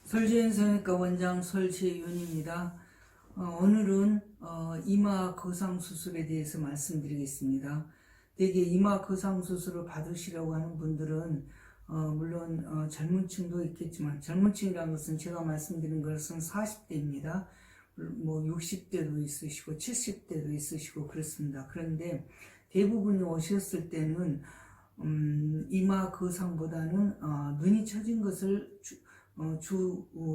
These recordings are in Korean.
설지현성형외과 원장 설지윤입니다. 오늘은 이마 거상 수술에 대해서 말씀드리겠습니다. 대개 이마 거상 수술을 받으시려고 하는 분들은 물론 젊은 층도 있겠지만, 젊은 층이라는 것은 제가 말씀드린 것은 40대입니다. 뭐 60대도 있으시고 70대도 있으시고 그렇습니다. 그런데 대부분이 오셨을 때는 이마 거상보다는 눈이 처진 것을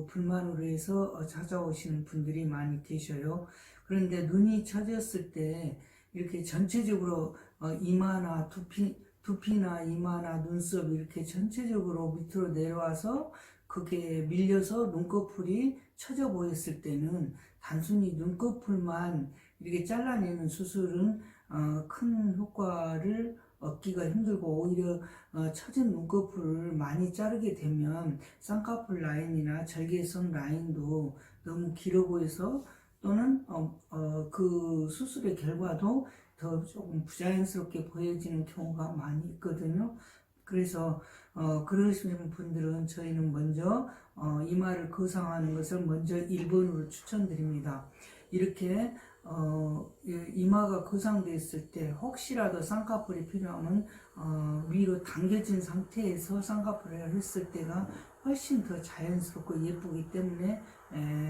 불만으로 해서 찾아오시는 분들이 많이 계셔요. 그런데 눈이 처졌을 때 이렇게 전체적으로 이마나 두피나 이마나 눈썹 이렇게 전체적으로 밑으로 내려와서 그게 밀려서 눈꺼풀이 처져 보였을 때는 단순히 눈꺼풀만 이렇게 잘라내는 수술은 큰 효과를 얻기가 힘들고, 오히려 처진 눈꺼풀을 많이 자르게 되면 쌍꺼풀 라인이나 절개선 라인도 너무 길어 보여서, 또는 그 수술의 결과도 더 조금 부자연스럽게 보여지는 경우가 많이 있거든요. 그래서 그러시는 분들은 저희는 먼저 이마를 거상하는 것을 먼저 1번으로 추천드립니다. 이렇게 이마가 거상됐을 때 혹시라도 쌍꺼풀이 필요하면 위로 당겨진 상태에서 쌍꺼풀을 했을 때가 훨씬 더 자연스럽고 예쁘기 때문에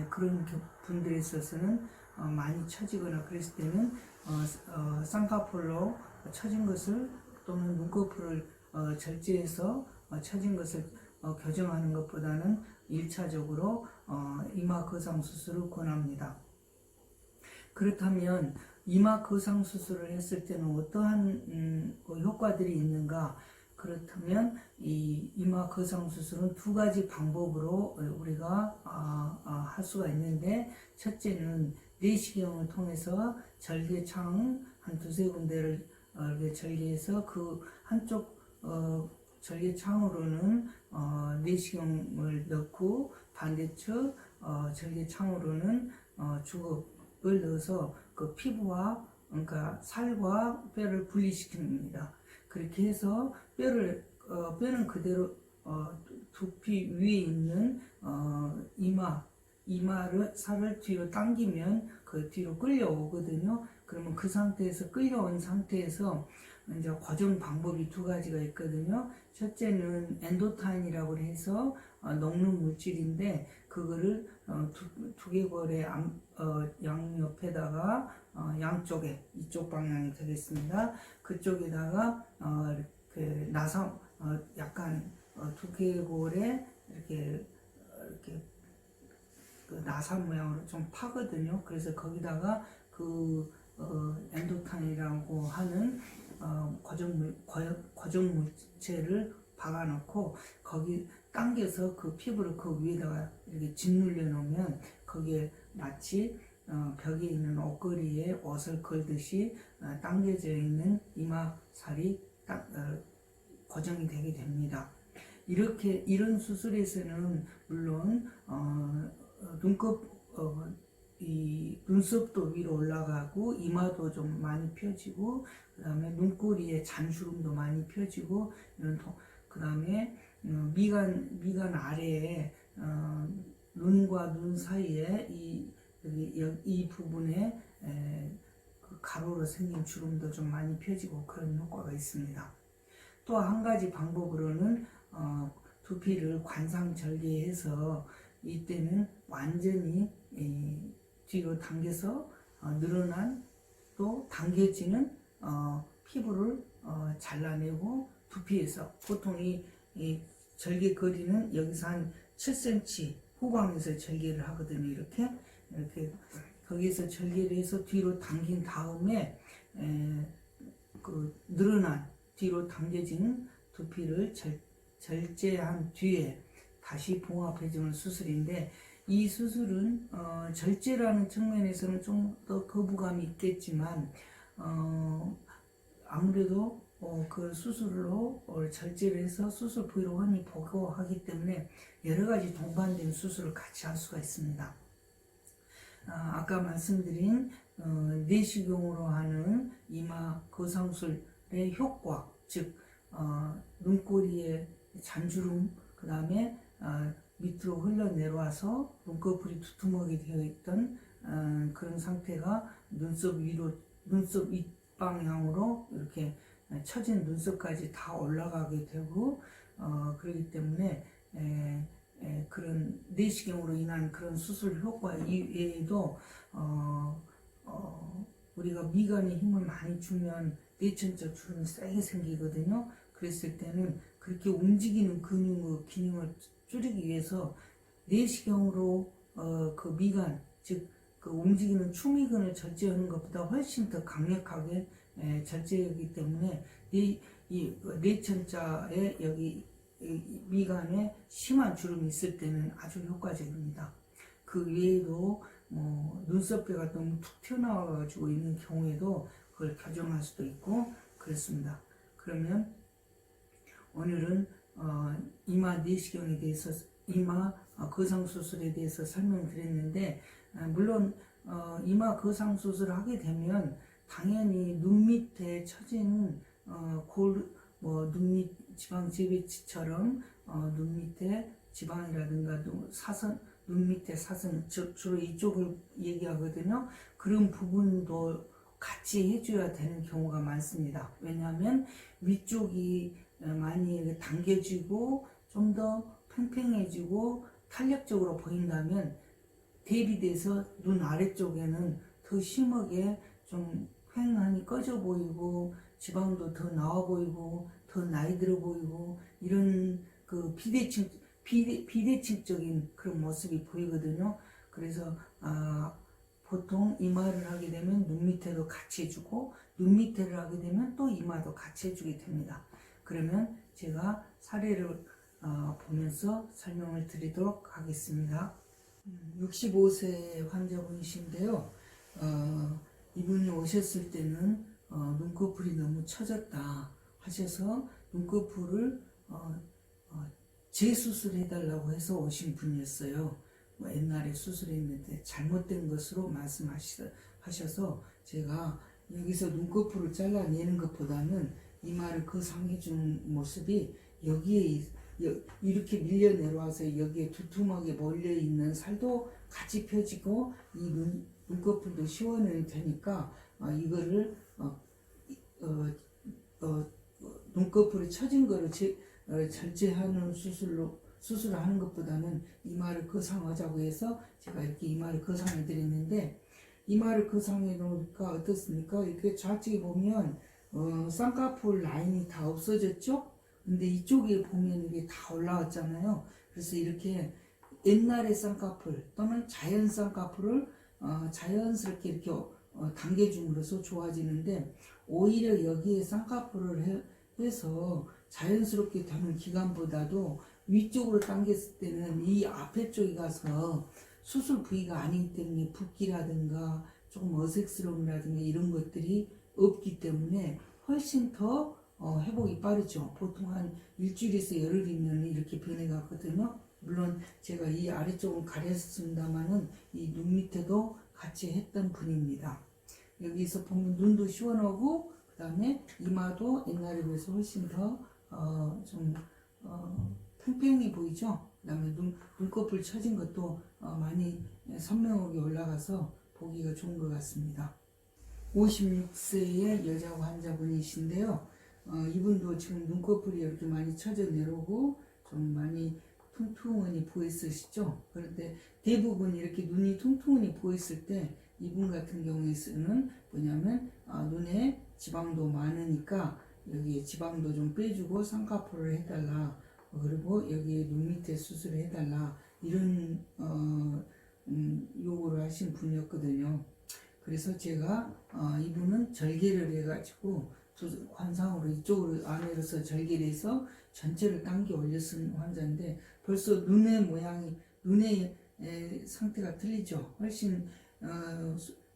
그런 분들에 있어서는 많이 처지거나 그랬을 때는 쌍꺼풀로 처진 것을 또는 눈꺼풀을 절제해서 처진 것을 교정하는 것보다는 1차적으로 이마 거상 수술을 권합니다. 그렇다면 이마 거상 수술을 했을 때는 어떠한 효과들이 있는가? 그렇다면 이 이마 거상 수술은 두 가지 방법으로 우리가 할 수가 있는데, 첫째는 내시경을 통해서 절개창 한 두세 군데를 절개해서 그 한쪽 절개창으로는 내시경을 넣고, 반대쪽 절개창으로는 주걱을 넣어서 그 피부와, 그러니까 살과 뼈를 분리시킵니다. 그렇게 해서 뼈는 그대로 두피 위에 있는 이마를 살을 뒤로 당기면 그 뒤로 끌려오거든요. 그러면 그 상태에서, 끌려온 상태에서 이제 고정 방법이 두 가지가 있거든요. 첫째는 엔도타인이라고 해서 녹는 물질인데, 그거를 두개골의 양옆에다가 양쪽에, 이쪽 방향이 되겠습니다. 그쪽에다가 이렇게 약간 두개골에 이렇게 그 나사 모양으로 좀 파거든요. 그래서 거기다가 그 엔도탄이라고 하는 고정 물체를 박아놓고, 거기 당겨서 그 피부를 그 위에다가 이렇게 짓눌려 놓으면 거기에 마치 벽에 있는 옷걸이에 옷을 걸듯이 당겨져 있는 이마살이 고정이 되게 됩니다. 이런 수술에서는 물론 이 눈썹도 위로 올라가고, 이마도 좀 많이 펴지고, 그 다음에 눈꼬리에 잔주름도 많이 펴지고, 그 다음에 미간 아래에 눈과 눈 사이에 이 부분에 그 가로로 생긴 주름도 좀 많이 펴지고 그런 효과가 있습니다. 또 한 가지 방법으로는 두피를 관상 절개해서, 이때는 완전히 뒤로 당겨서 늘어난, 또 당겨지는 피부를 잘라내고, 두피에서 보통 이 절개 거리는 여기서 한 7cm 후방에서 절개를 하거든요. 이렇게 거기에서 절개를 해서 뒤로 당긴 다음에 그 늘어난, 뒤로 당겨지는 두피를 절제한 뒤에 다시 봉합해주는 수술인데, 이 수술은 절제라는 측면에서는 좀 더 거부감이 있겠지만, 아무래도 그 수술로 절제를 해서 수술 부위로 흔히 보고 하기 때문에 여러 가지 동반된 수술을 같이 할 수가 있습니다. 아까 말씀드린 내시경으로 하는 이마 거상술의 효과, 즉 눈꼬리의 잔주름, 그 다음에 밑으로 흘러내려와서 눈꺼풀이 두툼하게 되어 있던 그런 상태가 눈썹 위로, 눈썹 윗방향으로 이렇게 처진 눈썹까지 다 올라가게 되고, 그렇기 때문에 그런 내시경으로 인한 그런 수술 효과 이외에도 우리가 미간에 힘을 많이 주면 내천자 주름이 세게 생기거든요. 그랬을 때는 그렇게 움직이는 기능을 줄이기 위해서 내시경으로 그 미간, 즉 그 움직이는 추미근을 절제하는 것보다 훨씬 더 강력하게 절제하기 때문에 이 내천자의 여기 미간에 심한 주름이 있을 때는 아주 효과적입니다. 그 외에도 눈썹뼈가 너무 툭 튀어나와가지고 있는 경우에도 그걸 교정할 수도 있고 그렇습니다. 그러면 오늘은 이마 내시경에 대해서, 이마 거상 수술에 대해서 설명드렸는데, 물론 이마 거상 수술을 하게 되면 당연히 눈 밑에 처진 눈 밑 지방 재배치처럼 눈 밑에 지방이라든가 사선, 눈 밑에 사선, 주로 이쪽을 얘기하거든요. 그런 부분도 같이 해줘야 되는 경우가 많습니다. 왜냐하면 위쪽이 많이 당겨지고 좀 더 팽팽해지고 탄력적으로 보인다면 대비돼서 눈 아래쪽에는 더 심하게 좀 휑하니 꺼져 보이고 지방도 더 나와 보이고 더 나이 들어 보이고 이런 그 비대칭적인 그런 모습이 보이거든요. 그래서 보통 이마를 하게 되면 눈 밑에도 같이 해주고 눈 밑에를 하게 되면 또 이마도 같이 해주게 됩니다. 그러면 제가 사례를 보면서 설명을 드리도록 하겠습니다. 65세 환자분이신데요. 이분이 오셨을 때는 눈꺼풀이 너무 처졌다 하셔서 눈꺼풀을 재수술해달라고 해서 오신 분이었어요. 옛날에 수술했는데 잘못된 것으로 말씀하셔서 제가 여기서 눈꺼풀을 잘라내는 것보다는 이마를 거상해주는 모습이 여기에 이렇게 밀려 내려와서 여기에 두툼하게 몰려있는 살도 같이 펴지고 이 눈꺼풀도 시원해야 되니까 이거를 눈꺼풀이 처진 거를 절제하는 수술을 하는 것보다는 이마를 거상하자고 해서 제가 이렇게 이마를 거상해 드렸는데, 이마를 거상해 놓으니까 어떻습니까? 이렇게 좌측에 보면 쌍꺼풀 라인이 다 없어졌죠? 근데 이쪽에 보면 이게 다 올라왔잖아요. 그래서 이렇게 옛날의 쌍꺼풀 또는 자연 쌍꺼풀을 자연스럽게 이렇게 당겨줌으로써 좋아지는데, 오히려 여기에 쌍꺼풀을 해서 자연스럽게 되는 기간보다도 위쪽으로 당겼을 때는 이 앞에 쪽에 가서 수술 부위가 아니기 때문에 붓기라든가 조금 어색스러움이라든가 이런 것들이 없기 때문에 훨씬 더 회복이 빠르죠. 보통 한 일주일에서 열흘이면 이렇게 변해가거든요. 물론 제가 이 아래쪽은 가렸습니다만은 이 눈 밑에도 같이 했던 분입니다. 여기서 보면 눈도 시원하고 그 다음에 이마도 옛날에 비해서 훨씬 더 팽팽해 보이죠. 그 다음에 눈꺼풀 처진 것도 많이 선명하게 올라가서 보기가 좋은 것 같습니다. 56세의 여자 환자분이신데요. 이분도 지금 눈꺼풀이 이렇게 많이 처져 내려오고 좀 많이 퉁퉁하니 보였으시죠. 그런데 대부분 이렇게 눈이 퉁퉁하니 보였을 때 이분 같은 경우에는 뭐냐면 눈에 지방도 많으니까 여기 지방도 좀 빼주고 쌍꺼풀을 해달라, 그리고 여기 눈 밑에 수술을 해달라, 이런 요구를 하신 분이었거든요. 그래서 제가 이분은 절개를 해가지고 관상으로 이쪽으로 안으로서 절개를 해서 전체를 당겨 올렸은 환자인데, 벌써 눈의 모양이, 눈의 상태가 틀리죠. 훨씬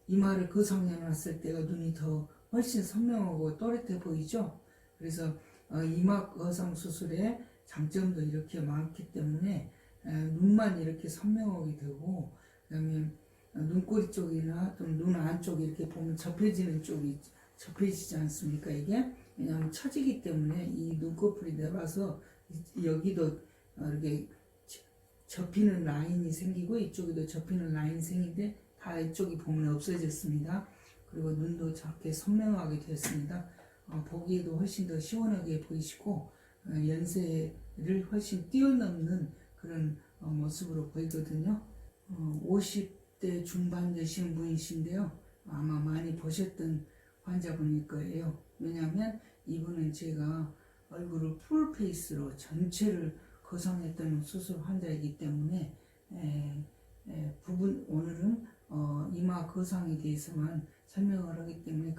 이마를 거상해 놨을 때가 눈이 더 훨씬 선명하고 또렷해 보이죠. 그래서 이마 거상 수술의 장점도 이렇게 많기 때문에 눈만 이렇게 선명하게 되고, 그 다음에 눈꼬리 쪽이나 또는 눈 안쪽에 이렇게 보면 접혀지는 쪽이 접혀지지 않습니까? 이게 왜냐하면 처지기 때문에 이 눈꺼풀이 내려와서 여기도 이렇게 접히는 라인이 생기고 이쪽에도 접히는 라인이 생기는데 다 이쪽이 보면 없어졌습니다. 그리고 눈도 작게 선명하게 되었습니다. 보기에도 훨씬 더 시원하게 보이시고 연세를 훨씬 뛰어넘는 그런 모습으로 보이거든요. 50대 중반 되신 분이신데요. 아마 많이 보셨던 환자분일 거예요. 왜냐하면 이분은 제가 얼굴을 풀페이스로 전체를 거상했던 수술 환자이기 때문에 오늘은 이마 거상에 대해서만 설명을 하기 때문에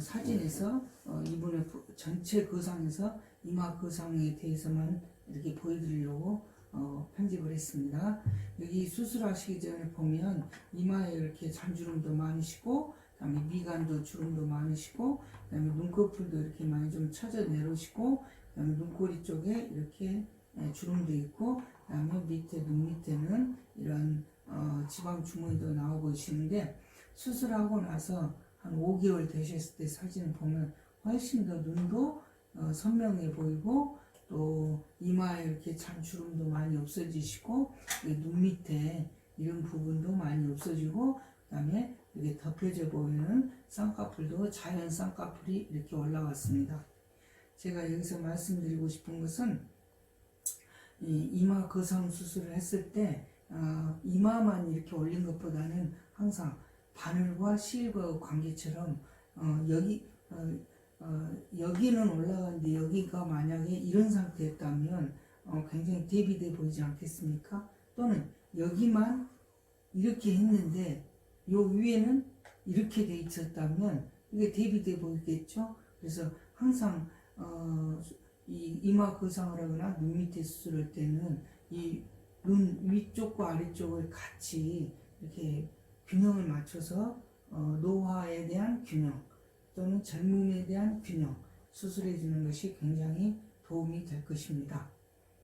사진에서 이분의 전체 거상에서 이마 거상에 대해서만 이렇게 보여드리려고 편집을 했습니다. 여기 수술하시기 전에 보면 이마에 이렇게 잔주름도 많으시고, 그다음에 미간도 주름도 많으시고, 그다음에 눈꺼풀도 이렇게 많이 좀 처져 내려오시고, 그다음에 눈꼬리 쪽에 이렇게 주름도 있고, 그다음에 눈 밑에는 이런 지방 주머니도 나오고 계시는데, 수술하고 나서 한 5개월 되셨을 때 사진을 보면 훨씬 더 눈도 선명해 보이고, 또 이마에 이렇게 잔주름도 많이 없어지시고, 눈 밑에 이런 부분도 많이 없어지고, 그 다음에 이렇게 덮여져 보이는 쌍꺼풀도 자연 쌍꺼풀이 이렇게 올라왔습니다. 제가 여기서 말씀드리고 싶은 것은 이 이마 거상 수술을 했을 때 이마만 이렇게 올린 것보다는 항상 바늘과 실과 관계처럼 여기는 올라가는데 여기가 만약에 이런 상태였다면 굉장히 대비돼 보이지 않겠습니까? 또는 여기만 이렇게 했는데 요 위에는 이렇게 돼 있었다면 이게 대비돼 보이겠죠? 그래서 항상 이 이마 거상을 하거나 눈 밑에 수술할 때는 이 눈 위쪽과 아래쪽을 같이 이렇게 균형을 맞춰서 노화에 대한 균형 또는 젊음에 대한 균형 수술해 주는 것이 굉장히 도움이 될 것입니다.